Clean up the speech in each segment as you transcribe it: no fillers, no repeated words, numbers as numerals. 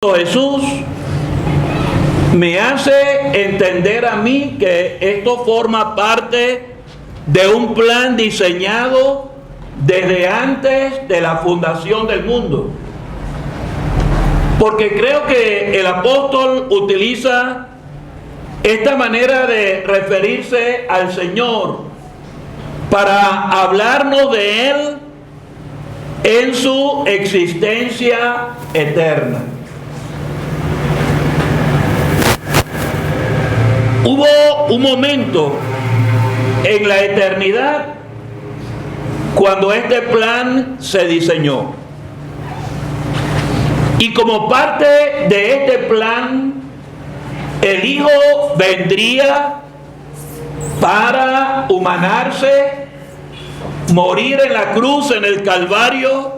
Jesús me hace entender a mí que esto forma parte de un plan diseñado desde antes de la fundación del mundo. Porque creo que el apóstol utiliza esta manera de referirse al Señor para hablarnos de Él en su existencia eterna. Hubo un momento en la eternidad cuando este plan se diseñó. Y como parte de este plan, el Hijo vendría para humanarse, morir en la cruz, en el Calvario,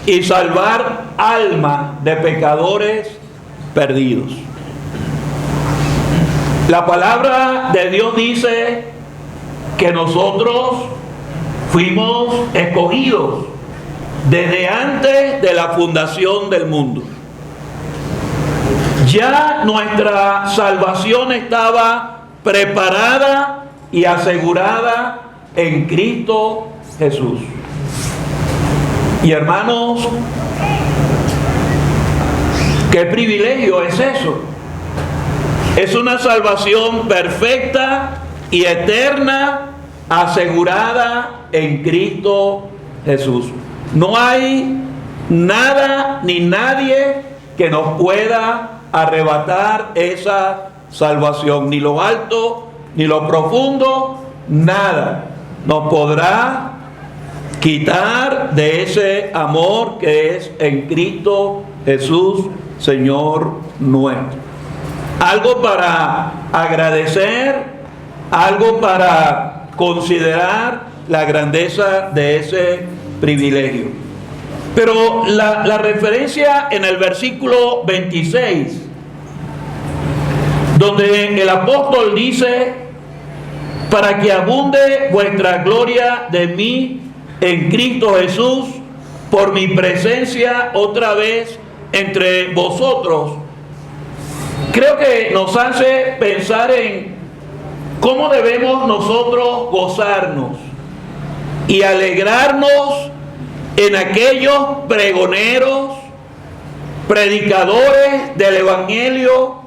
y salvar almas de pecadores perdidos. La palabra de Dios dice que nosotros fuimos escogidos desde antes de la fundación del mundo. Ya nuestra salvación estaba preparada y asegurada en Cristo Jesús. Y hermanos, ¿qué privilegio es eso? Es una salvación perfecta y eterna, asegurada en Cristo Jesús. No hay nada ni nadie que nos pueda arrebatar esa salvación. Ni lo alto, ni lo profundo, nada nos podrá quitar de ese amor que es en Cristo Jesús, Señor nuestro. Algo para agradecer, algo para considerar la grandeza de ese privilegio. Pero la referencia en el versículo 26, donde el apóstol dice: para que abunde vuestra gloria de mí en Cristo Jesús, por mi presencia otra vez entre vosotros. Creo que nos hace pensar en cómo debemos nosotros gozarnos y alegrarnos en aquellos pregoneros, predicadores del Evangelio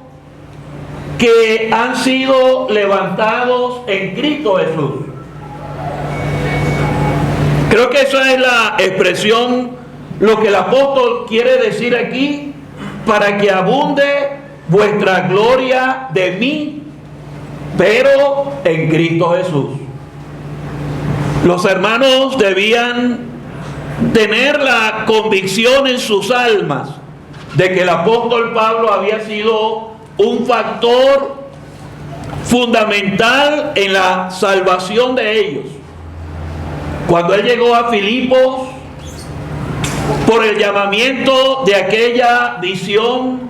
que han sido levantados en Cristo Jesús. Creo que esa es la expresión, lo que el apóstol quiere decir aquí: para que abunde vuestra gloria de mí, pero en Cristo Jesús. Los hermanos debían tener la convicción en sus almas de que el apóstol Pablo había sido un factor fundamental en la salvación de ellos. Cuando él llegó a Filipos, por el llamamiento de aquella visión,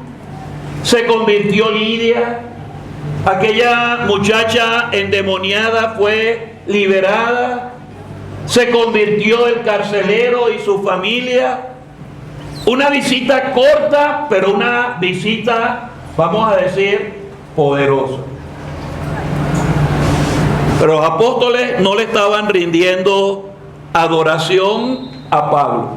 se convirtió Lidia, aquella muchacha endemoniada fue liberada, se convirtió el carcelero y su familia. Una visita corta, pero una visita, vamos a decir, poderosa. Pero los apóstoles no le estaban rindiendo adoración a Pablo.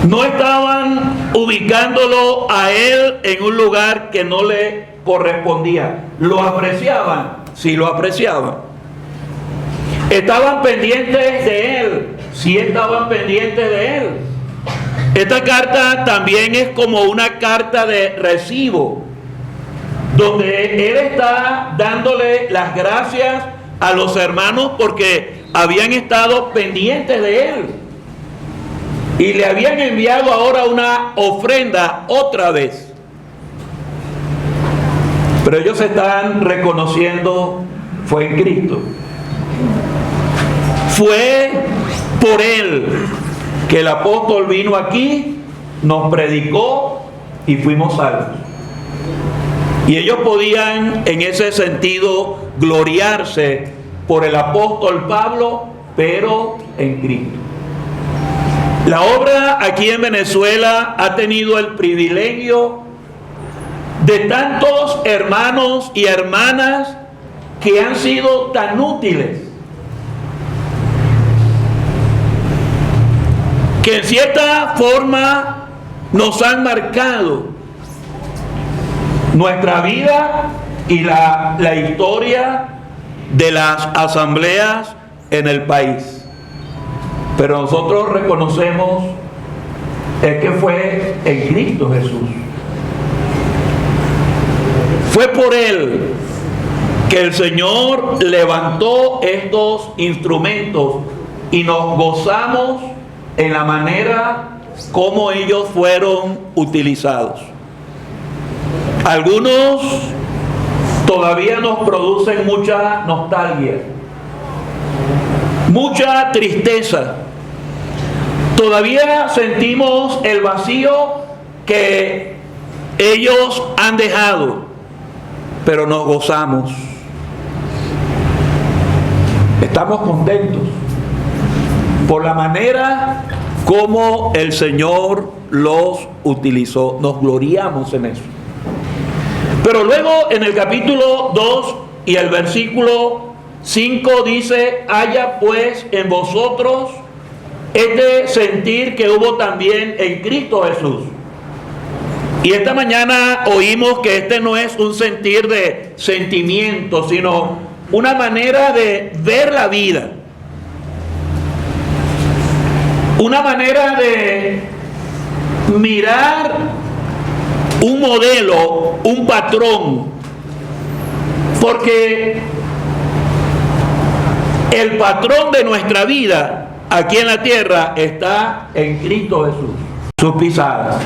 No estaban ubicándolo a él en un lugar que no le correspondía. ¿Lo apreciaban? Sí, lo apreciaban. ¿Estaban pendientes de él? Sí, estaban pendientes de él. Esta carta también es como una carta de recibo, donde él está dándole las gracias a los hermanos porque habían estado pendientes de él. Y le habían enviado ahora una ofrenda otra vez. Pero ellos están reconociendo, fue en Cristo. Fue por Él que el apóstol vino aquí, nos predicó y fuimos salvos. Y ellos podían en ese sentido gloriarse por el apóstol Pablo, pero en Cristo. La obra aquí en Venezuela ha tenido el privilegio de tantos hermanos y hermanas que han sido tan útiles, que en cierta forma nos han marcado nuestra vida y la historia de las asambleas en el país. Pero nosotros reconocemos que fue en Cristo Jesús. Fue por Él que el Señor levantó estos instrumentos y nos gozamos en la manera como ellos fueron utilizados. Algunos todavía nos producen mucha nostalgia, mucha tristeza. Todavía sentimos el vacío que ellos han dejado, pero nos gozamos. Estamos contentos por la manera como el Señor los utilizó. Nos gloriamos en eso. Pero luego en el capítulo 2 y el versículo 5 dice: haya pues en vosotros este sentir que hubo también en Cristo Jesús. Y esta mañana oímos que este no es un sentir de sentimiento, sino una manera de ver la vida, una manera de mirar un modelo, un patrón, porque el patrón de nuestra vida aquí en la tierra está en Cristo Jesús, sus pisadas.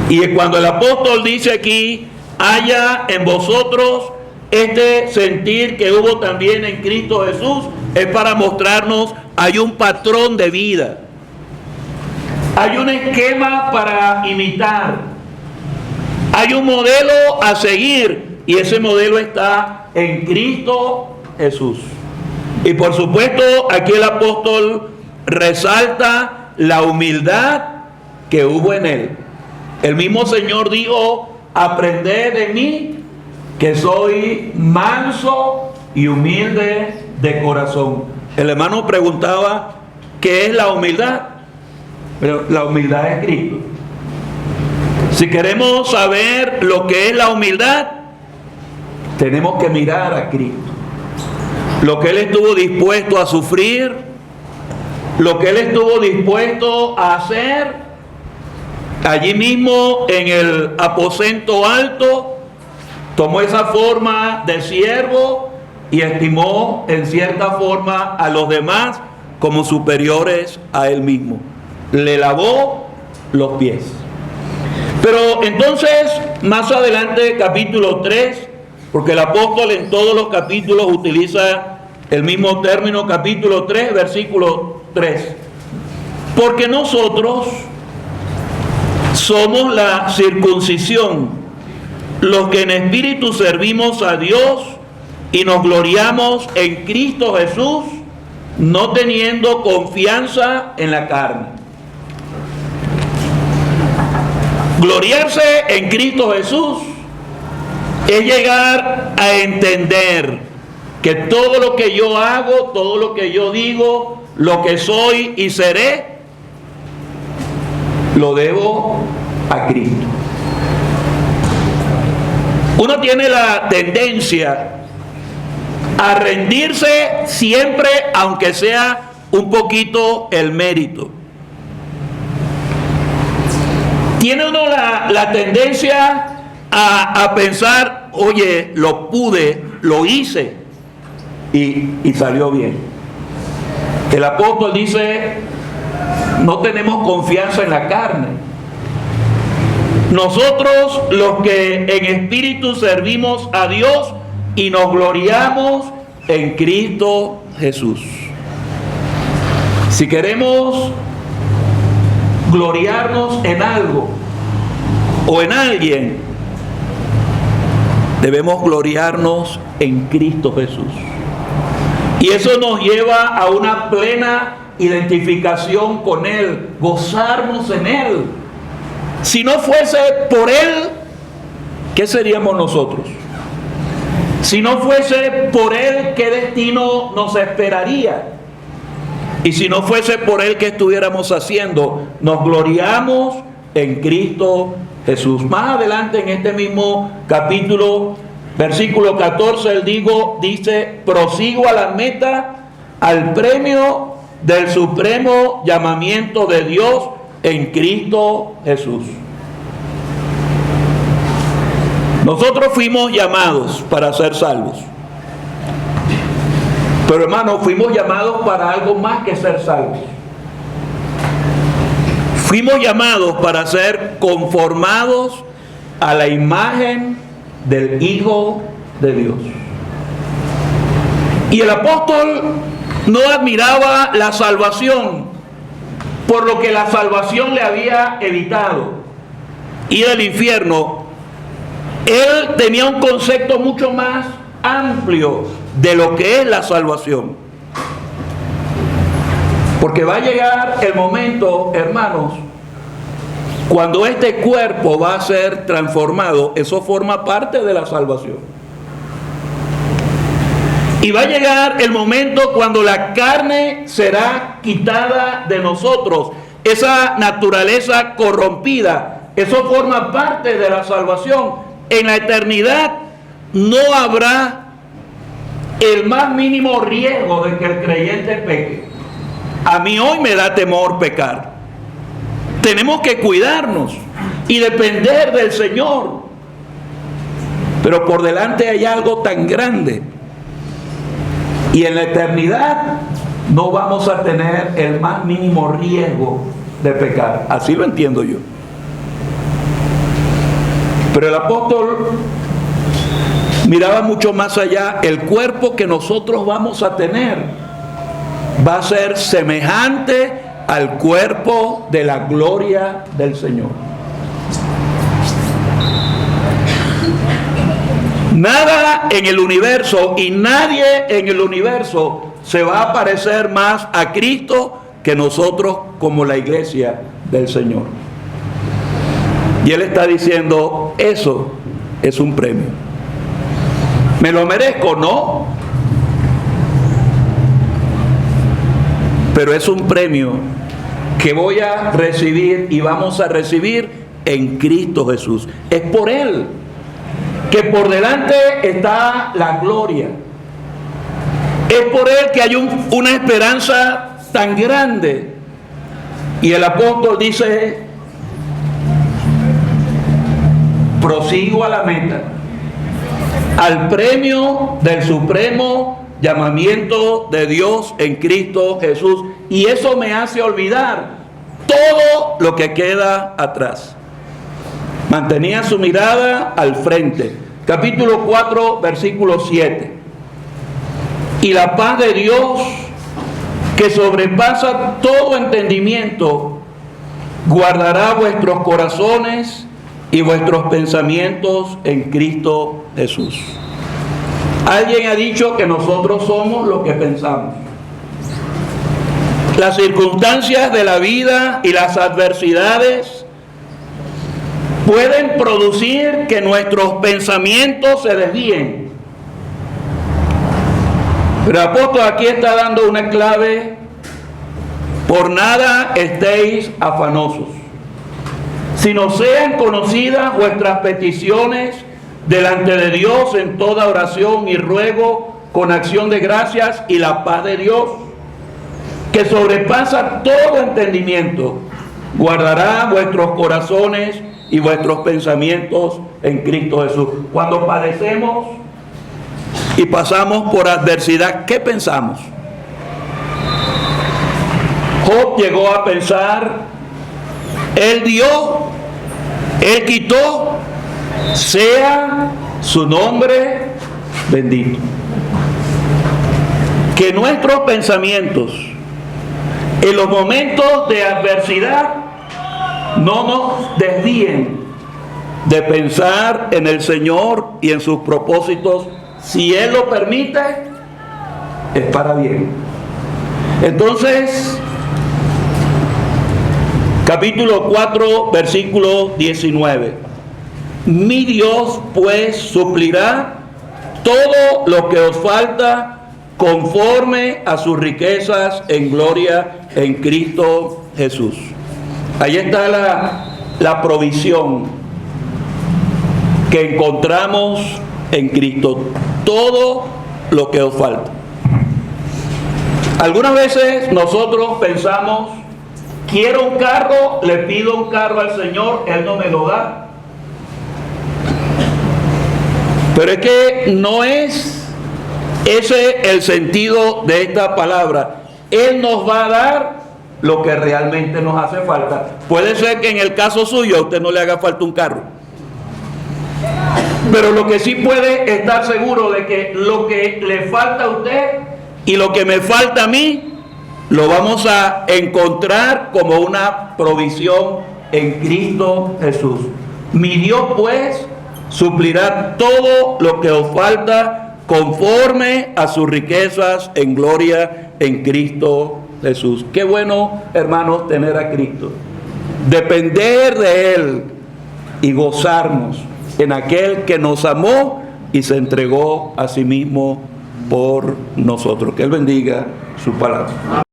Y cuando el apóstol dice aquí: haya en vosotros este sentir que hubo también en Cristo Jesús, es para mostrarnos hay un patrón de vida, hay un esquema para imitar, hay un modelo a seguir, y ese modelo está en Cristo Jesús. Y por supuesto aquí el apóstol resalta la humildad que hubo en él. El mismo Señor dijo: aprended de mí, que soy manso y humilde de corazón. El hermano preguntaba: ¿qué es la humildad? Pero la humildad es Cristo. Si queremos saber lo que es la humildad, tenemos que mirar a Cristo. Lo que Él estuvo dispuesto a sufrir, lo que Él estuvo dispuesto a hacer, allí mismo en el aposento alto, tomó esa forma de siervo y estimó en cierta forma a los demás como superiores a Él mismo. Le lavó los pies. Pero entonces, más adelante, capítulo 3, porque el apóstol en todos los capítulos utiliza el mismo término, capítulo 3, versículo 3. Porque nosotros somos la circuncisión, los que en espíritu servimos a Dios y nos gloriamos en Cristo Jesús, no teniendo confianza en la carne. Gloriarse en Cristo Jesús es llegar a entender que todo lo que yo hago, todo lo que yo digo, lo que soy y seré, lo debo a Cristo. Uno tiene la tendencia a rendirse siempre, aunque sea un poquito el mérito. Tiene uno la tendencia a pensar: oye, lo pude, lo hice y salió bien. El apóstol dice: no tenemos confianza en la carne. Nosotros, los que en espíritu servimos a Dios y nos gloriamos en Cristo Jesús. Si queremos gloriarnos en algo o en alguien, debemos gloriarnos en Cristo Jesús. Y eso nos lleva a una plena identificación con Él, gozarnos en Él. Si no fuese por Él, ¿qué seríamos nosotros? Si no fuese por Él, ¿qué destino nos esperaría? Y si no fuese por Él, ¿qué estuviéramos haciendo? Nos gloriamos en Cristo Jesús. Más adelante en este mismo capítulo, versículo 14, Él dice, prosigo a la meta, al premio del supremo llamamiento de Dios en Cristo Jesús. Nosotros fuimos llamados para ser salvos. Pero hermano, fuimos llamados para algo más que ser salvos. Fuimos llamados para ser conformados a la imagen del Hijo de Dios. Y el apóstol no admiraba la salvación por lo que la salvación le había evitado, ir al infierno. Él tenía un concepto mucho más amplio de lo que es la salvación. Porque va a llegar el momento, hermanos, cuando este cuerpo va a ser transformado. Eso forma parte de la salvación. Y va a llegar el momento cuando la carne será quitada de nosotros. Esa naturaleza corrompida, eso forma parte de la salvación. En la eternidad no habrá el más mínimo riesgo de que el creyente peque. A mí hoy me da temor pecar. Tenemos que cuidarnos y depender del Señor. Pero por delante hay algo tan grande. Y en la eternidad no vamos a tener el más mínimo riesgo de pecar. Así lo entiendo yo. Pero el apóstol miraba mucho más allá. El cuerpo que nosotros vamos a tener va a ser semejante al cuerpo de la gloria del Señor. Nada en el universo y nadie en el universo se va a parecer más a Cristo que nosotros como la iglesia del Señor. Y Él está diciendo, eso es un premio. ¿Me lo merezco? No. Pero es un premio que voy a recibir y vamos a recibir en Cristo Jesús. Es por Él que por delante está la gloria. Es por Él que hay una esperanza tan grande. Y el apóstol dice, prosigo a la meta, al premio del supremo llamamiento de Dios en Cristo Jesús. Y eso me hace olvidar todo lo que queda atrás. Mantenía su mirada al frente. Capítulo 4, versículo 7. Y la paz de Dios, que sobrepasa todo entendimiento, guardará vuestros corazones y vuestros pensamientos en Cristo Jesús. Alguien ha dicho que nosotros somos lo que pensamos. Las circunstancias de la vida y las adversidades pueden producir que nuestros pensamientos se desvíen. Pero el apóstol aquí está dando una clave: por nada estéis afanosos, sino sean conocidas vuestras peticiones delante de Dios en toda oración y ruego con acción de gracias, y la paz de Dios, que sobrepasa todo entendimiento, guardará vuestros corazones y vuestros pensamientos en Cristo Jesús. Cuando padecemos y pasamos por adversidad, ¿qué pensamos? Job llegó a pensar: Él dio, Él quitó, sea su nombre bendito. Que nuestros pensamientos en los momentos de adversidad no nos desvíen de pensar en el Señor y en sus propósitos. Si Él lo permite, es para bien. Entonces, capítulo 4, versículo 19. Mi Dios pues suplirá todo lo que os falta conforme a sus riquezas en gloria en Cristo Jesús. Ahí está la provisión que encontramos en Cristo. Todo lo que os falta. Algunas veces nosotros pensamos, quiero un carro, le pido un carro al Señor, Él no me lo da. Pero es que no es ese el sentido de esta palabra. Él nos va a dar lo que realmente nos hace falta. Puede ser que en el caso suyo a usted no le haga falta un carro. Pero lo que sí puede estar seguro de que lo que le falta a usted y lo que me falta a mí, lo vamos a encontrar como una provisión en Cristo Jesús. Mi Dios pues suplirá todo lo que os falta conforme a sus riquezas en gloria en Cristo Jesús. Qué bueno, hermanos, tener a Cristo. Depender de Él y gozarnos en aquel que nos amó y se entregó a sí mismo por nosotros. Que Él bendiga su palabra.